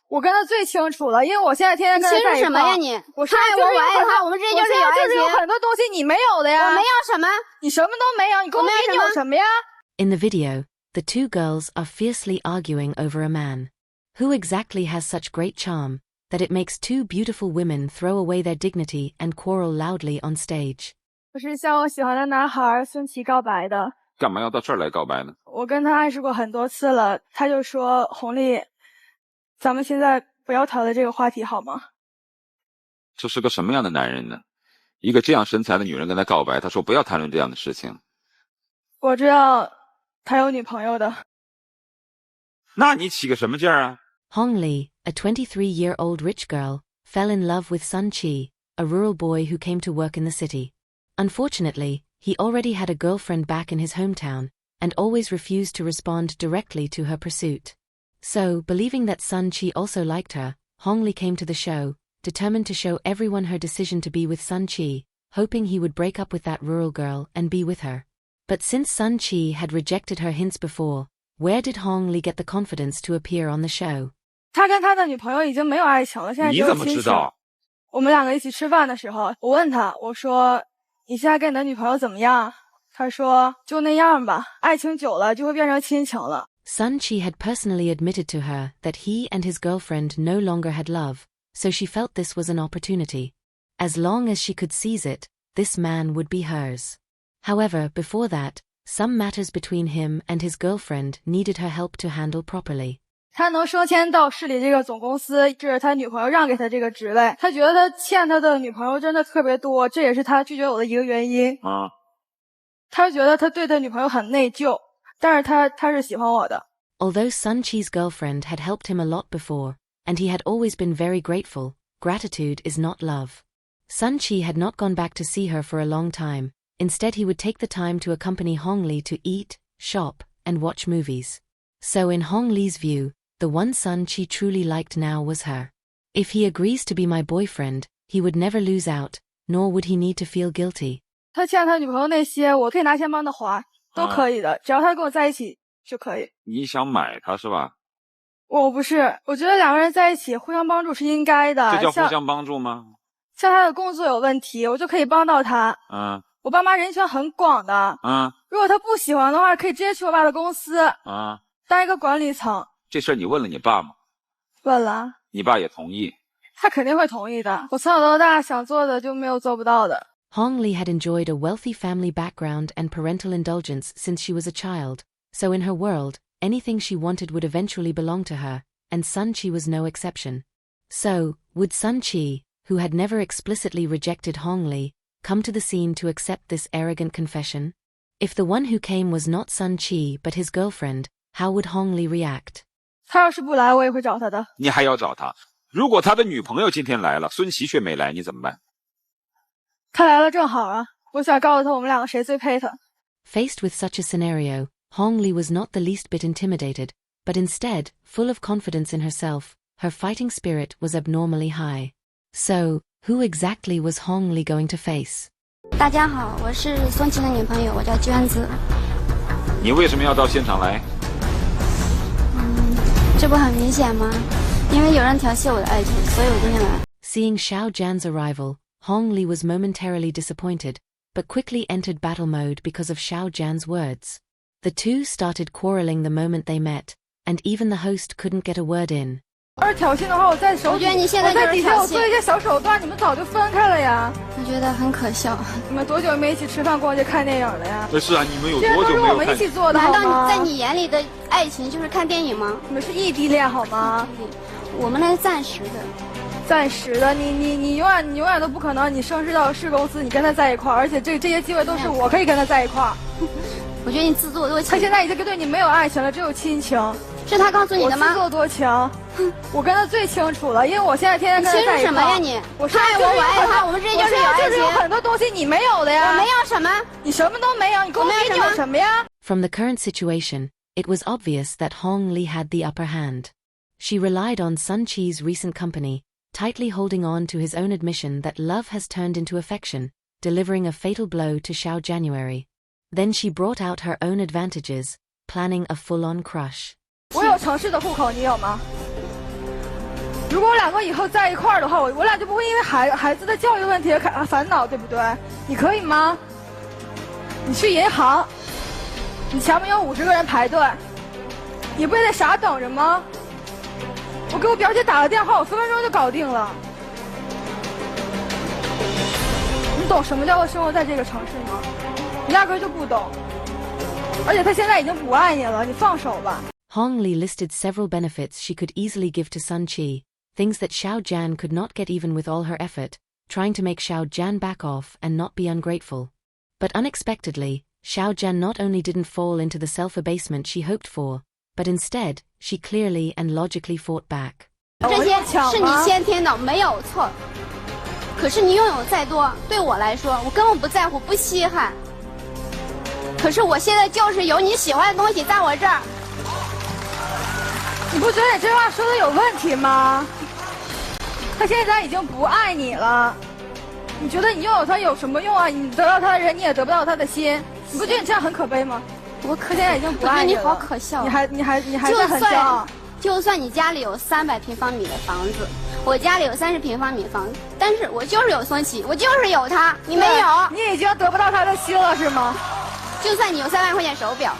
我跟他最清楚了，因为我现在天天跟他在一块。清楚什么呀你？我说爱我，我爱他，我们之间就是有爱情。就是有很多东西你没有的呀。我没有什么？你什么都没有，你跟我比你有什么呀 In the video, the two girls are fiercely arguing over a man. Who exactly has such great charm that it makes two beautiful women throw away their dignity and quarrel loudly on stage? 我是向我喜欢的男孩孙琦告白的。干嘛要到这儿来告白呢？我跟他暗示过很多次了，他就说红丽，咱们现在不要讨论这个话题好吗？这是个什么样的男人呢？一个这样身材的女人跟他告白，他说不要谈论这样的事情。我知道他有女朋友的。那你起个什么劲儿啊？ Hong Li, a 23-year-old rich girl, fell in love with Sun Qi, a rural boy who came to work in the city. Unfortunately, he already had a girlfriend back in his hometown, and always refused to respond directly to her pursuit. So, believing that Sun Qi also liked her, Hong Li came to the show, determined to show everyone her decision to be with Sun Qi, hoping he would break up with that rural girl and be with her. But since Sun Qi had rejected her hints before, where did Hong Li get the confidence to appear on the show? 他跟他的女朋友已经没有爱情了，现在只有亲情。你怎么知道？我们两个一起吃饭的时候，我问他，我说你现在跟你的女朋友怎么样？他说就那样吧，爱情久了就会变成亲情了。Sun Qi had personally admitted to her that he and his girlfriend no longer had love, so she felt this was an opportunity. As long as she could seize it, this man would be hers. However, before that, some matters between him and his girlfriend needed her help to handle properly. 他能升迁到市里这个总公司，这是他女朋友让给他这个职位。他觉得他欠他的女朋友真的特别多，这也是他拒绝我的一个原因。他觉得他对他女朋友很内疚，但是他是喜欢我的。Although Sun Qi's girlfriend had helped him a lot before, and he had always been very grateful, gratitude is not love. Sun Qi had not gone back to see her for a long time. Instead, he would take the time to accompany Hong Li to eat, shop, and watch movies. So in Hong Li's view, the one Sun Qi truly liked now was her. If he agrees to be my boyfriend, he would never lose out, nor would he need to feel guilty. 他欠他女朋友那些，我可以拿钱帮他还，都可以的，只要他跟我在一起就可以。你想买他是吧？我不是，我觉得两个人在一起互相帮助是应该的。这叫互相帮助吗？像他的工作有问题，我就可以帮到他。我爸妈人圈很广的。如果他不喜欢的话，可以直接去我爸的公司。当一个管理层。这事儿你问了你爸吗？问了。你爸也同意？他肯定会同意的。我从小到大想做的就没有做不到的。Hong Li had enjoyed a wealthy family background and parental indulgence since she was a child, so in her world, anything she wanted would eventually belong to her, and Sun Qi was no exception. So, would Sun Qi, who had never explicitly rejected Hong Li, come to the scene to accept this arrogant confession? If the one who came was not Sun Qi but his girlfriend, how would Hong Li react? 他要是不来，我也会找他的。你还要找他？如果他的女朋友今天来了，孙琦却没来，你怎么办？他来了正好啊，我想告诉他我们两个谁最配他。Faced with such a scenario, Hong Li was not the least bit intimidated, but instead, full of confidence in herself, her fighting spirit was abnormally high. So, who exactly was Hong Li going to face? 大家好，我是孙琦的女朋友，我叫娟子。你为什么要到现场来？这不很明显吗？因为有人调戏我的爱情，所以我今天来。Seeing Xiao Zhan's arrival, Hong Li was momentarily disappointed, but quickly entered battle mode because of Xiao Zhan's words. The two started quarreling the moment they met, and even the host couldn't get a word in. 要是挑衅的话，我在手底，我觉得你现在就是我在底下我做一些小手段，你们早就分开了呀。我觉得很可笑。你们多久没一起吃饭、逛街、看电影了呀？是啊，你们有多久没有看？这都是我们一起做的，难道在你眼里的爱情就是看电影吗？你们是异地恋好吗？我们那是暂时的。暂时的，你永远都不可能，你升职到市公司，你跟他在一块儿，而且这些机会都是我可以跟他在一块儿。我觉得你自作多情。他现在已经对你没有爱情了，只有亲情。是他告诉你的吗？我自作多情，我跟他最清楚了，因为我现在天天跟他在一块儿。清楚什么呀你？我说爱我，我爱他，我们之间就是有爱情。就是有很多东西你没有的呀。我没有什么？你什么都没有，你跟我比你有什么呀 ？From the current situation, it was obvious that Hong Li had the upper hand. She relied on Sun Qi's recent company, tightly holding on to his own admission that love has turned into affection, delivering a fatal blow to Xiao January. Then she brought out her own advantages, planning a full-on crush. 我有城市的户口，你有吗？如果我两个以后在一块儿的话，我俩就不会因为孩子的教育问题而烦恼，对不对？你可以吗？你去银行，你前面有50个人排队，你不也得傻等着吗？我给我表姐打个电话，我分分钟就搞定了。你懂什么叫做生活在这个城市吗？你压根就不懂。而且他现在已经不爱你了，你放手吧。Hong Li listed several benefits she could easily give to Sun Qi, things that Xiao Jian could not get even with all her effort, trying to make Xiao Jian back off and not be ungrateful. But unexpectedly, Xiao Jian not only didn't fall into the self-abasement she hoped for, but instead, she clearly and logically fought back. 这些是你先天的，没有错。可是你拥有再多，对我来说，我根本不在乎，不稀罕。可是我现在就是有你喜欢的东西在我这儿。你不觉得你这话说的有问题吗？他现在已经不爱你了，你觉得你拥有他有什么用啊？你得到他的人，你也得不到他的心，你不觉得你这样很可悲吗？他现在已经不爱你了。你好可笑。你还在很骄傲。就算你家里有300平方米的房子，我家里有30平方米的房子，但是我就是有孙琦，我就是有他，你没有。你已经得不到他的心了是吗？就算你有3万块钱手表，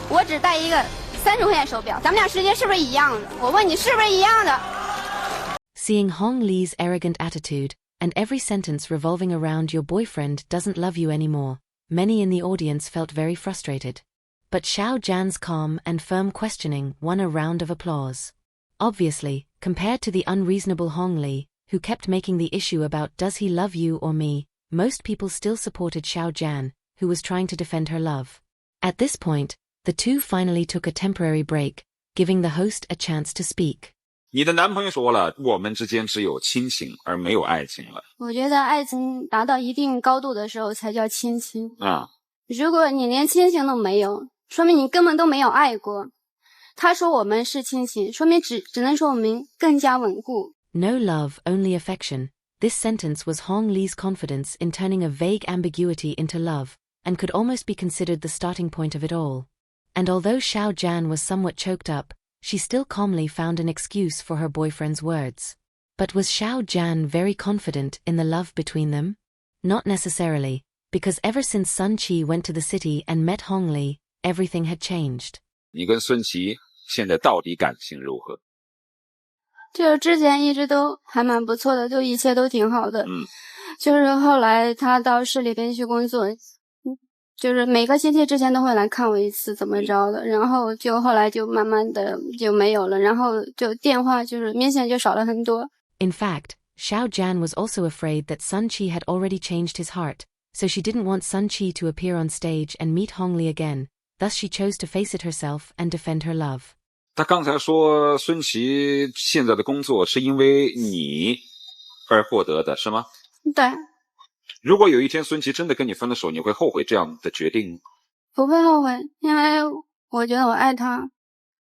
我只戴一个30块钱手表，咱们俩时间是不是一样的？我问你是不是一样的？ Seeing Hong Li's arrogant attitude, and every sentence revolving around your boyfriend doesn't love you anymore, many in the audience felt very frustrated. But Xiao Jian's calm and firm questioning won a round of applause. Obviously, compared to the unreasonable Hong Li, who kept making the issue about does he love you or me, most people still supported Xiao Jian, who was trying to defend her love. At this point, the two finally took a temporary break, giving the host a chance to speak. 你的男朋友说了，我们之间只有亲情而没有爱情了。我觉得爱情达到一定高度的时候才叫亲情。如果你连亲情都没有，说明你根本都没有爱过。他说我们是亲情，说明只能说我们更加稳固。No love, only affection. This sentence was Hong Li's confidence in turning a vague ambiguity into love, and could almost be considered the starting point of it all. And although Xiao Jian was somewhat choked up, she still calmly found an excuse for her boyfriend's words. But was Xiao Jian very confident in the love between them? Not necessarily, because ever since Sun Qi went to the city and met Hong Li, everything had changed. 你跟孙琦现在到底感情如何？就之前一直都还蛮不错的，就一切都挺好的。就是后来他到市里边去工作，就是每个星期之前都会来看我一次，怎么着的，然后就后来就慢慢的就没有了，然后就电话就是明显就少了很多。In fact, Xiao Jian was also afraid that Sun Qi had already changed his heart, so she didn't want Sun Qi to appear on stage and meet Hong Li again. Thus she chose to face it herself and defend her love. 他刚才说孙琦现在的工作是因为你而获得的，是吗？对。如果有一天孙琦真的跟你分了手，你会后悔这样的决定吗？不会后悔，因为我觉得我爱他，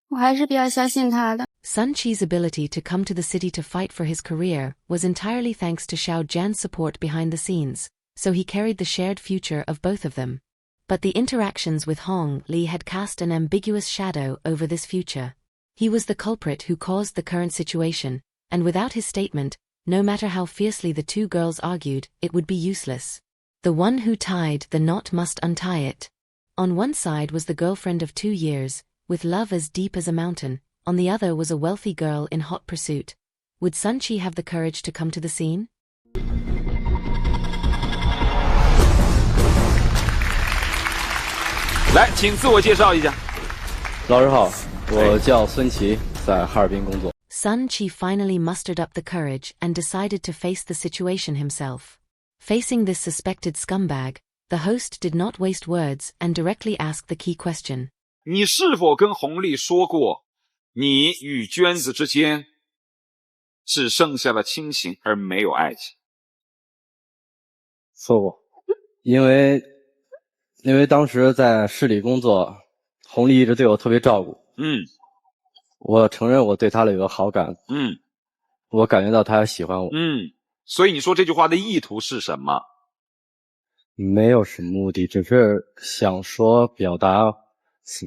我还是比较相信他的。Sun Qi's ability to come to the city to fight for his career was entirely thanks to Xiao Jian's support behind the scenes, so he carried the shared future of both of them. But the interactions with Hong Li had cast an ambiguous shadow over this future. He was the culprit who caused the current situation, and without his statement, no matter how fiercely the two girls argued, it would be useless. The one who tied the knot must untie it. On one side was the girlfriend of 2 years, with love as deep as a mountain. On the other was a wealthy girl in hot pursuit. Would Sun Qi have the courage to come to the scene? 来，请自我介绍一下。老师好，我叫孙琦，在哈尔滨工作。Sun Qi finally mustered up the courage and decided to face the situation himself. Facing this suspected scumbag, the host did not waste words and directly asked the key question. 你是否跟洪丽说过，你与娟子之间只剩下了亲情而没有爱情？说过，因为当时在市里工作，洪丽一直对我特别照顾。我承认我对她有个好感。我感觉到她喜欢我。所以你说这句话的意图是什么？没有什么目的，只是想说表达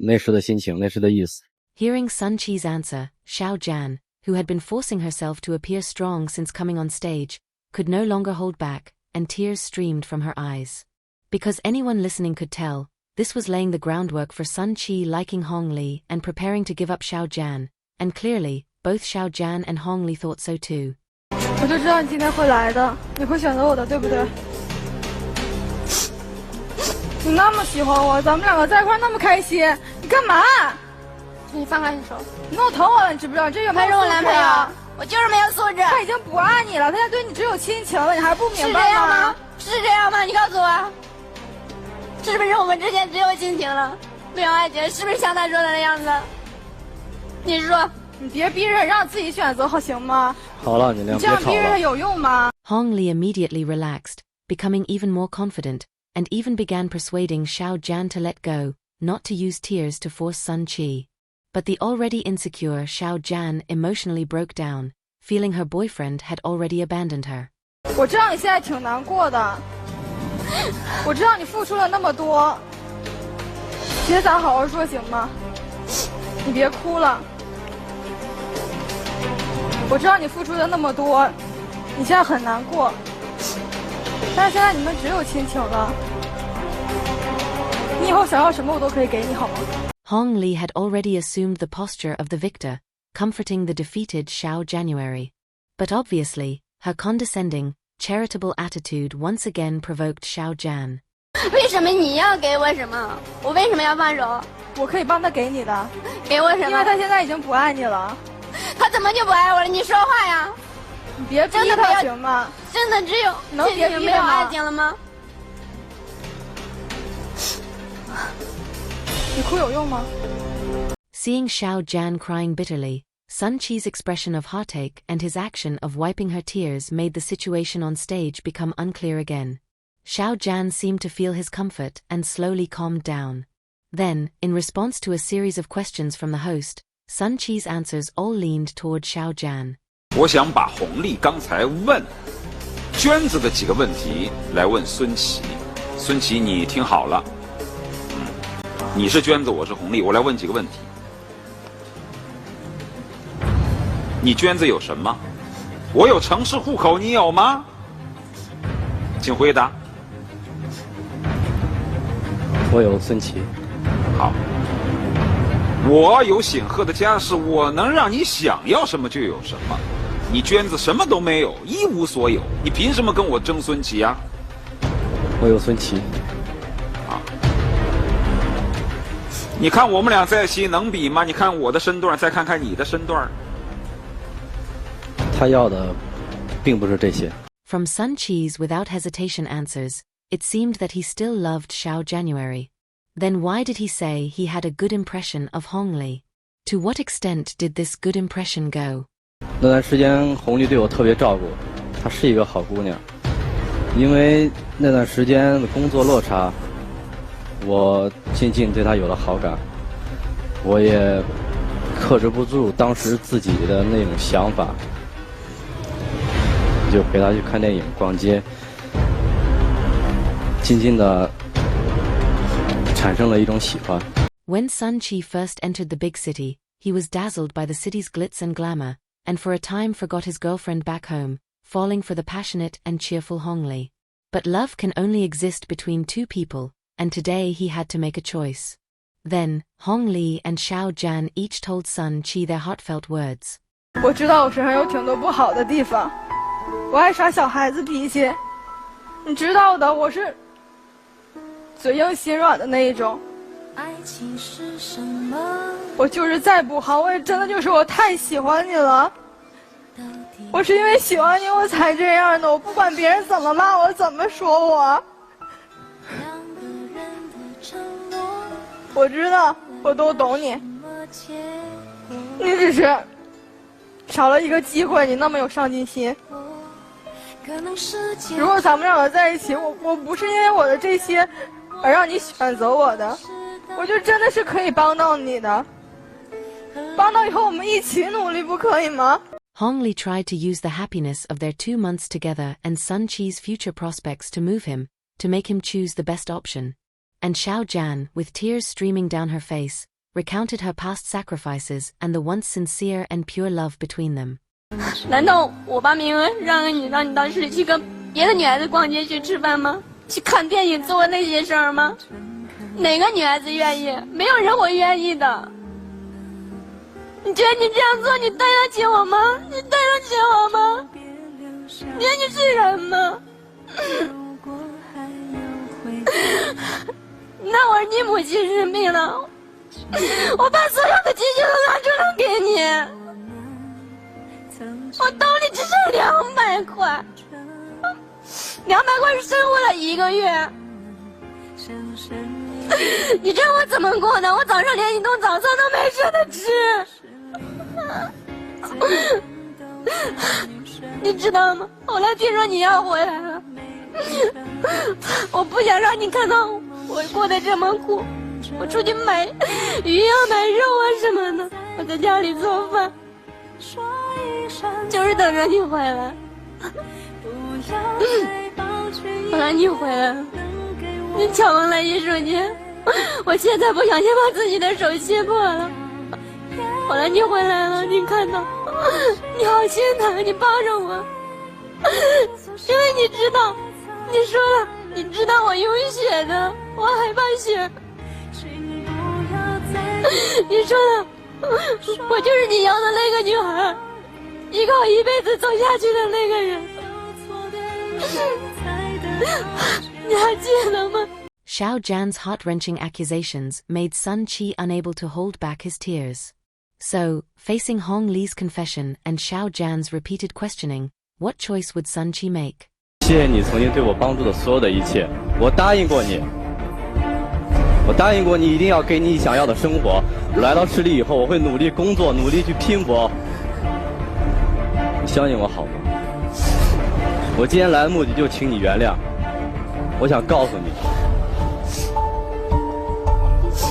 那时的心情，那时的意思。Hearing Sun Qi's answer, Xiao Jian, who had been forcing herself to appear strong since coming on stage, could no longer hold back, and tears streamed from her eyes. Because anyone listening could tell, this was laying the groundwork for Sun Qi liking Hong Li and preparing to give up Xiao Jian, and clearly, both Xiao Jian and Hong Li thought so too. 我就知道你今天会来的，你会选择我的，对不对？你那么喜欢我，咱们两个在一块那么开心，你干嘛？你放开你手！你弄疼我了，你知不知道？这有没有？他是我男朋友，我就是没有素质。他已经不爱你了，他现在对你只有亲情了，你还不明白吗？是这样吗？是这样吗？你告诉我，是不是我们之间只有亲情了，没有爱情？是不是像他说的那样子？你说。你别逼着让自己选择，好行吗？好了，你俩别吵了。你这样逼着他有用吗？ Hong Li immediately relaxed, becoming even more confident, and even began persuading Xiao Jian to let go, not to use tears to force Sun Qi. But the already insecure Xiao Jian emotionally broke down, feeling her boyfriend had already abandoned her. 我知道你现在挺难过的，我知道你付出了那么多，其实咱好好说行吗？你别哭了。我知道你付出的那么多，你现在很难过，但是现在你们只有亲情了。你以后想要什么我都可以给你，好吗？ Hong Li had already assumed the posture of the victor, comforting the defeated Xiao January. But obviously, her condescending, charitable attitude once again provoked Xiao Jian. 为什么你要给我什么？我为什么要放手？我可以帮他给你的。给我什么？因为他现在已经不爱你了。他怎么就不爱我了？你说话呀！你别逼他行吗？真的只有能别逼没有爱情了吗？你哭有用吗？ Seeing Xiao Jian crying bitterly, Sun Qi's expression of heartache and his action of wiping her tears made the situation on stage become unclear again. Xiao Jian seemed to feel his comfort and slowly calmed down. Then, in response to a series of questions from the host, Sun Qi's answers all leaned toward Xiao Jian. 我想把弘丽刚才问娟子的几个问题来问孙琦。孙琦，你听好了，你是娟子，我是弘丽，我来问几个问题。你娟子有什么？我有城市户口，你有吗？请回答。我有孙琦。好。我有显赫的家世，我能让你想要什么就有什么。你娟子什么都没有，一无所有，你凭什么跟我争孙琦啊？我有孙琦。啊！你看我们俩在一起能比吗？你看我的身段，再看看你的身段。他要的并不是这些。 From Sun Qi's without hesitation answers, it seemed that he still loved Xiao January. Then why did he say he had a good impression of Hong Li? To what extent did this good impression go? 那段时间，红丽对我特别照顾，她是一个好姑娘。因为那段时间的工作落差，我渐渐对她有了好感。我也克制不住当时自己的那种想法，就陪她去看电影、逛街，渐渐的。 产生了一种喜欢。 When Sun Qi first entered the big city, he was dazzled by the city's glitz and glamour, and for a time forgot his girlfriend back home, falling for the passionate and cheerful Hong Li. But love can only exist between two people, and today he had to make a choice. Then, Hong Li and Xiao Jian each told Sun Qi their heartfelt words. 我知道我身上有挺多不好的地方，我爱耍小孩子脾气，你知道的，我是。 嘴硬心软的那一种，我就是再不好，我也真的就是我太喜欢你了。我是因为喜欢你我才这样的，我不管别人怎么骂我，怎么说我。我知道，我都懂你，你只是少了一个机会，你那么有上进心。 如果咱们两个在一起，我不是因为我的这些而让你选择我的，我就真的是可以帮到你的，帮到以后我们一起努力，不可以吗？ Hong Li tried to use the happiness of their 2 months together and Sun Qi's future prospects to move him, to make him choose the best option. And Xiao Jian, with tears streaming down her face, recounted her past sacrifices and the once sincere and pure love between them. 难道我把名额让你到市里去跟别的女孩子逛街去吃饭吗？去看电影做那些事儿吗？哪个女孩子愿意？没有人会愿意的。你觉得你这样做，你对得起我吗？你对得起我吗？你觉得你是人吗？那我你母亲生病了，我把所有的积蓄都拿出来给你，我兜里只剩200块，200块是生活了1个月。你知道我怎么过的？我早上连一顿早餐都没舍得吃。你知道吗？后来听说你要回来了，我不想让你看到我过得这么苦。我出去买鱼啊买肉啊什么的，我在家里做饭，就是等着你回来。后来你回来了，你敲门来一瞬间，我现在不小心把自己的手切破了。后来你回来了，你看到你好心疼，你抱着我，因为你知道，你说了，你知道我有血的，我害怕血。你说了，我就是你要的那个女孩，依靠一辈子走下去的那个人。你还记得吗？ Xiao Jian's heart-wrenching accusations made Sun Qi unable to hold back his tears. So, facing Hong Li's confession and Xiao Jian's repeated questioning, what choice would Sun Qi make? 谢谢你曾经对我帮助的所有的一切，我答应过你，一定要给你想要的生活。来到市里以后，我会努力工作，努力去拼搏。你相信我好吗？我今天来的目的就请你原谅。我想告诉你，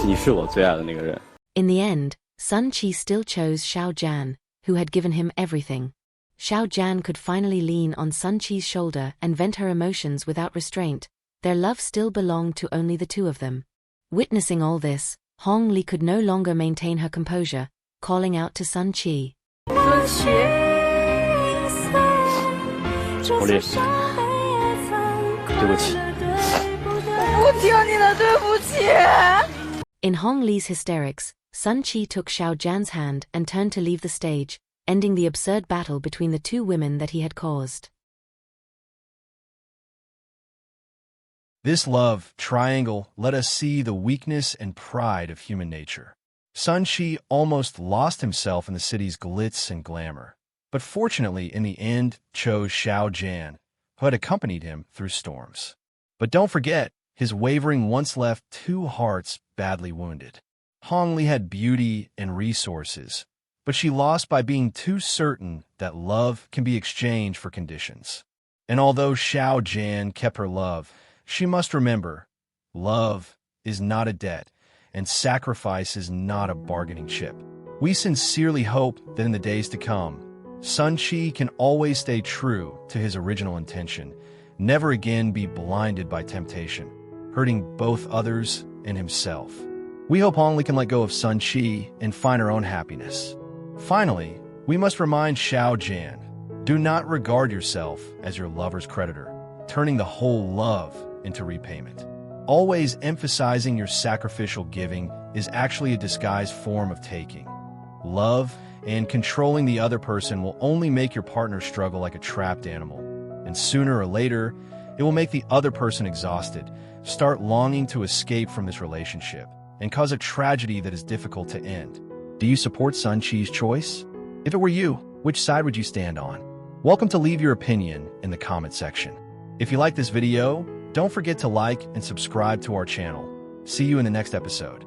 你是我最爱的那个人。 In the end, Sun Qi still chose Xiao Jian, who had given him everything. Xiao Jian could finally lean on Sun Qi's shoulder and vent her emotions without restraint. Their love still belonged to only the two of them. Witnessing all this, Hong Li could no longer maintain her composure, calling out to Sun Qi. 红丽，对不起。我不听你的，对不起。 In Hong Li's hysterics, Sun Qi took Xiao Jian's hand and turned to leave the stage, ending the absurd battle between the two women that he had caused. This love triangle let us see the weakness and pride of human nature. Sun Qi almost lost himself in the city's glitz and glamour, but fortunately in the end chose Xiao Jian, who had accompanied him through storms. But don't forget, his wavering once left two hearts badly wounded. Hong Li had beauty and resources, but she lost by being too certain that love can be exchanged for conditions. And although Xiao Jian kept her love, she must remember, love is not a debt, and sacrifice is not a bargaining chip. We sincerely hope that in the days to come, Sun Qi can always stay true to his original intention, never again be blinded by temptation, hurting both others and himself. We hope Hong Li can let go of Sun Qi and find her own happiness. Finally, we must remind Xiao Jian, do not regard yourself as your lover's creditor, turning the whole love into repayment. Always emphasizing your sacrificial giving is actually a disguised form of taking. Love and controlling the other person will only make your partner struggle like a trapped animal, and sooner or later, it will make the other person exhausted, start longing to escape from this relationship, and cause a tragedy that is difficult to end. Do you support Sun Qi's choice? If it were you, which side would you stand on? Welcome to leave your opinion in the comment section. If you like this video, don't forget to like and subscribe to our channel. See you in the next episode.